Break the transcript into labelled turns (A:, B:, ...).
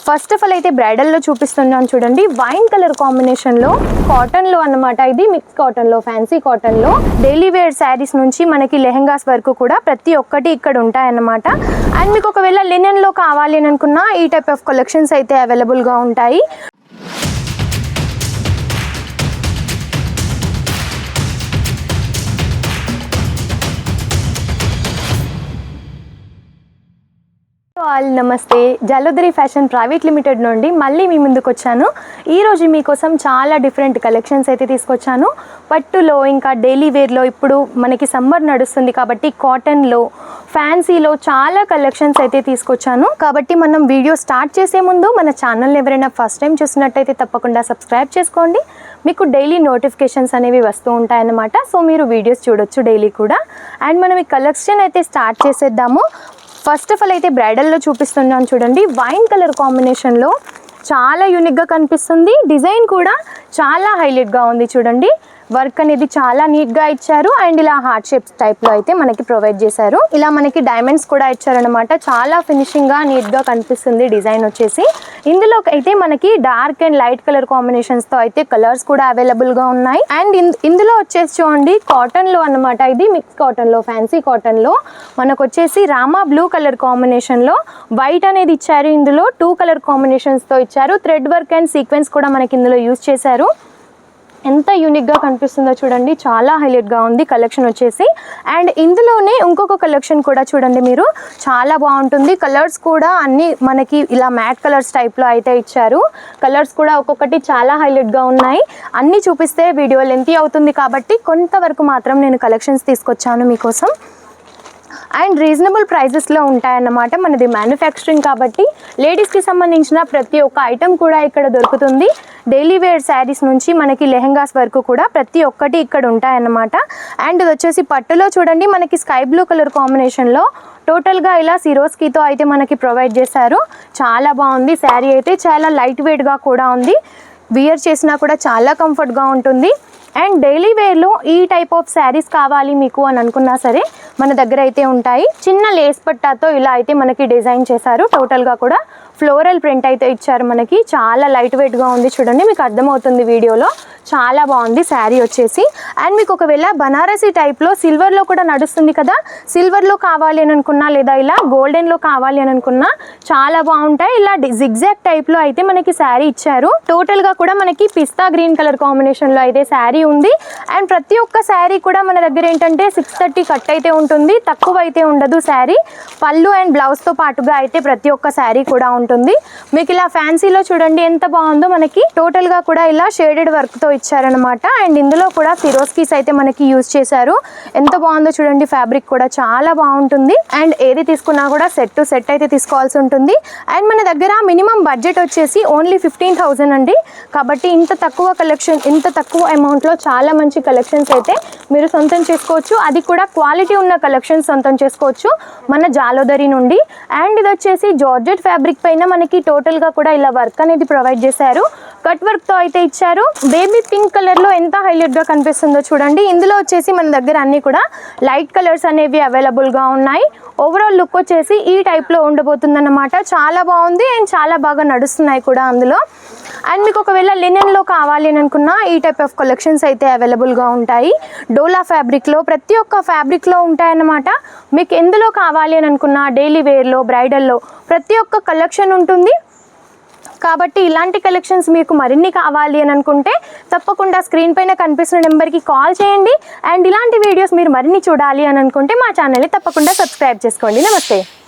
A: First of all అయితే బ్రైడల్లో చూపిస్తున్నాను చూడండి. వైన్ కలర్ కాంబినేషన్లో కాటన్లో అన్నమాట. ఇది మిక్స్ కాటన్లో, ఫ్యాన్సీ కాటన్లో డైలీ వేర్ శారీస్ నుంచి మనకి లెహెంగాస్ వరకు కూడా ప్రతి ఒక్కటి ఇక్కడ ఉంటాయన్నమాట. అండ్ మీకు ఒకవేళ లినెన్లో కావాలి అని అనుకున్నా ఈ టైప్ ఆఫ్ కలెక్షన్స్ అయితే అవైలబుల్గా ఉంటాయి. ఆల్ నమస్తే, జలోదరి ఫ్యాషన్ ప్రైవేట్ లిమిటెడ్ నుండి మళ్ళీ మీ ముందుకు వచ్చాను. ఈరోజు మీకోసం చాలా డిఫరెంట్ కలెక్షన్స్ అయితే తీసుకొచ్చాను. పట్టులో ఇంకా డైలీ వేర్లో ఇప్పుడు మనకి సమ్మర్ నడుస్తుంది కాబట్టి కాటన్లో, ఫ్యాన్సీలో చాలా కలెక్షన్స్ అయితే తీసుకొచ్చాను. కాబట్టి మనం వీడియో స్టార్ట్ చేసే ముందు మన ఛానల్ని ఎవరైనా ఫస్ట్ టైం చూసినట్టయితే తప్పకుండా సబ్స్క్రైబ్ చేసుకోండి. మీకు డైలీ నోటిఫికేషన్స్ అనేవి వస్తూ ఉంటాయన్నమాట. సో మీరు వీడియోస్ చూడొచ్చు డైలీ కూడా. అండ్ మనం ఈ కలెక్షన్ అయితే స్టార్ట్ చేసేద్దాము. ఫస్ట్ ఆఫ్ ఆల్ అయితే బ్రైడల్లో చూపిస్తున్నాను చూడండి. వైన్ కలర్ కాంబినేషన్లో చాలా యూనిక్గా కనిపిస్తుంది. డిజైన్ కూడా చాలా హైలైట్గా ఉంది చూడండి. వర్క్ అనేది చాలా నీట్గా ఇచ్చారు. అండ్ ఇలా హార్ట్ షేప్స్ టైప్లో అయితే మనకి ప్రొవైడ్ చేశారు. ఇలా మనకి డైమండ్స్ కూడా ఇచ్చారనమాట. చాలా ఫినిషింగ్గా నీట్గా కనిపిస్తుంది డిజైన్ వచ్చేసి. ఇందులో అయితే మనకి డార్క్ అండ్ లైట్ కలర్ కాంబినేషన్స్తో అయితే కలర్స్ కూడా అవైలబుల్గా ఉన్నాయి. అండ్ ఇందులో వచ్చేసి చూడండి కాటన్లో అన్నమాట. ఇది మిక్స్ కాటన్లో, ఫ్యాన్సీ కాటన్లో మనకు వచ్చేసి రామా బ్లూ కలర్ కాంబినేషన్లో వైట్ అనేది ఇచ్చారు. ఇందులో 2 కలర్ కాంబినేషన్స్తో ఇచ్చారు. థ్రెడ్ వర్క్ అండ్ సీక్వెన్స్ కూడా మనకి ఇందులో యూజ్ చేశారు. ఎంత యూనిక్గా కనిపిస్తుందో చూడండి. చాలా హైలైట్గా ఉంది కలెక్షన్ వచ్చేసి. అండ్ ఇందులోనే ఇంకొక కలెక్షన్ కూడా చూడండి మీరు, చాలా బాగుంటుంది. కలర్స్ కూడా అన్నీ మనకి ఇలా మ్యాట్ కలర్స్ టైప్లో అయితే ఇచ్చారు. కలర్స్ కూడా ఒక్కొక్కటి చాలా హైలైట్గా ఉన్నాయి. అన్నీ చూపిస్తే వీడియో లెంతీ అవుతుంది కాబట్టి కొంతవరకు మాత్రం నేను కలెక్షన్స్ తీసుకొచ్చాను మీకోసం. అండ్ రీజనబుల్ ప్రైజెస్లో ఉంటాయన్నమాట. మనది మ్యానుఫ్యాక్చరింగ్ కాబట్టి లేడీస్కి సంబంధించిన ప్రతి ఒక్క ఐటెం కూడా ఇక్కడ దొరుకుతుంది. డైలీ వేర్ శారీస్ నుంచి మనకి లెహెంగాస్ వరకు కూడా ప్రతి ఒక్కటి ఇక్కడ ఉంటాయన్నమాట. అండ్ ఇది వచ్చేసి పట్టులో చూడండి మనకి స్కై బ్లూ కలర్ కాంబినేషన్లో టోటల్గా ఇలా సిరోస్కీతో అయితే మనకి ప్రొవైడ్ చేశారు. చాలా బాగుంది శారీ అయితే. చాలా లైట్ వెయిట్గా కూడా ఉంది. వియర్ చేసినా కూడా చాలా కంఫర్ట్గా ఉంటుంది. అండ్ డైలీ వేర్లో ఈ టైప్ ఆఫ్ శారీస్ కావాలి మీకు అని అనుకున్నా సరే మన దగ్గర అయితే ఉంటాయి. చిన్న లేస్ పట్టాతో ఇలా అయితే మనకి డిజైన్ చేశారు. టోటల్గా కూడా ఫ్లోరల్ ప్రింట్ అయితే ఇచ్చారు మనకి. చాలా లైట్ వెయిట్గా ఉంది చూడండి, మీకు అర్థమవుతుంది వీడియోలో. చాలా బాగుంది శారీ వచ్చేసి. అండ్ మీకు ఒకవేళ బనారసీ టైప్లో సిల్వర్లో కూడా నడుస్తుంది కదా, సిల్వర్లో కావాలి అని అనుకున్నా లేదా ఇలా గోల్డెన్లో కావాలి అని అనుకున్నా చాలా బాగుంటాయి. ఇలా జిగ్జాగ్ టైప్లో అయితే మనకి శారీ ఇచ్చారు. టోటల్గా కూడా మనకి పిస్తా గ్రీన్ కలర్ కాంబినేషన్లో అయితే శారీ ఉంది. అండ్ ప్రతి ఒక్క శారీ కూడా మన దగ్గర ఏంటంటే 630 కట్ అయితే ఉంటుంది, తక్కువ అయితే ఉండదు శారీ. పళ్ళు అండ్ బ్లౌజ్తో పాటుగా అయితే ప్రతి ఒక్క శారీ కూడా ఉంటుంది. మీకు ఇలా ఫ్యాన్సీలో చూడండి ఎంత బాగుందో. మనకి టోటల్గా కూడా ఇలా షేడెడ్ వర్క్తో ఇచ్చారనమాట. అండ్ ఇందులో కూడా సిరోస్కీస్ అయితే మనకి యూజ్ చేశారు. ఎంత బాగుందో చూడండి. ఫ్యాబ్రిక్ కూడా చాలా బాగుంటుంది. అండ్ ఏది తీసుకున్నా కూడా సెట్ టు సెట్ అయితే తీసుకోవాల్సి ఉంటుంది. అండ్ మన దగ్గర మినిమం బడ్జెట్ వచ్చేసి ఓన్లీ 15,000 అండి. కాబట్టి ఇంత తక్కువ కలెక్షన్, ఇంత తక్కువ అమౌంట్లో చాలా మంచి కలెక్షన్స్ అయితే మీరు సొంతం చేసుకోవచ్చు. అది కూడా క్వాలిటీ ఉన్న కలెక్షన్స్ సొంతం చేసుకోవచ్చు మన జాలోదరి నుండి. అండ్ ఇది వచ్చేసి జార్జెట్ ఫ్యాబ్రిక్ పైన మనకి టోటల్గా కూడా ఇలా వర్క్ అనేది ప్రొవైడ్ చేశారు. కట్ వర్క్తో అయితే ఇచ్చారు. బేబీ పింక్ కలర్లో ఎంత హైలైట్గా కనిపిస్తుందో చూడండి. ఇందులో వచ్చేసి మన దగ్గర అన్నీ కూడా లైట్ కలర్స్ అనేవి అవైలబుల్గా ఉన్నాయి. ఓవరాల్ లుక్ వచ్చేసి ఈ టైప్లో ఉండబోతుందన్నమాట. చాలా బాగుంది అండ్ చాలా బాగా నడుస్తున్నాయి కూడా అందులో. అండ్ మీకు ఒకవేళ లినెన్లో కావాలి అని అనుకున్నా ఈ టైప్ ఆఫ్ కలెక్షన్స్ అయితే అవైలబుల్గా ఉంటాయి. డోలా ఫ్యాబ్రిక్లో ప్రతి ఒక్క ఫ్యాబ్రిక్లో ఉంటాయన్నమాట. మీకు ఎందులో కావాలి అని అనుకున్నా డైలీ వేర్లో, బ్రైడల్లో ప్రతి ఒక్క కలెక్షన్ ఉంటుంది. కాబట్టి ఇలాంటి కలెక్షన్స్ మీకు మరిన్ని కావాలి అని అనుకుంటే తప్పకుండా స్క్రీన్ పైన కనిపిస్తున్న నెంబర్కి కాల్ చేయండి. అండ్ ఇలాంటి వీడియోస్ మీరు మరిన్ని చూడాలి అని అనుకుంటే మా ఛానల్ని తప్పకుండా సబ్స్క్రైబ్ చేసుకోండి. నమస్తే.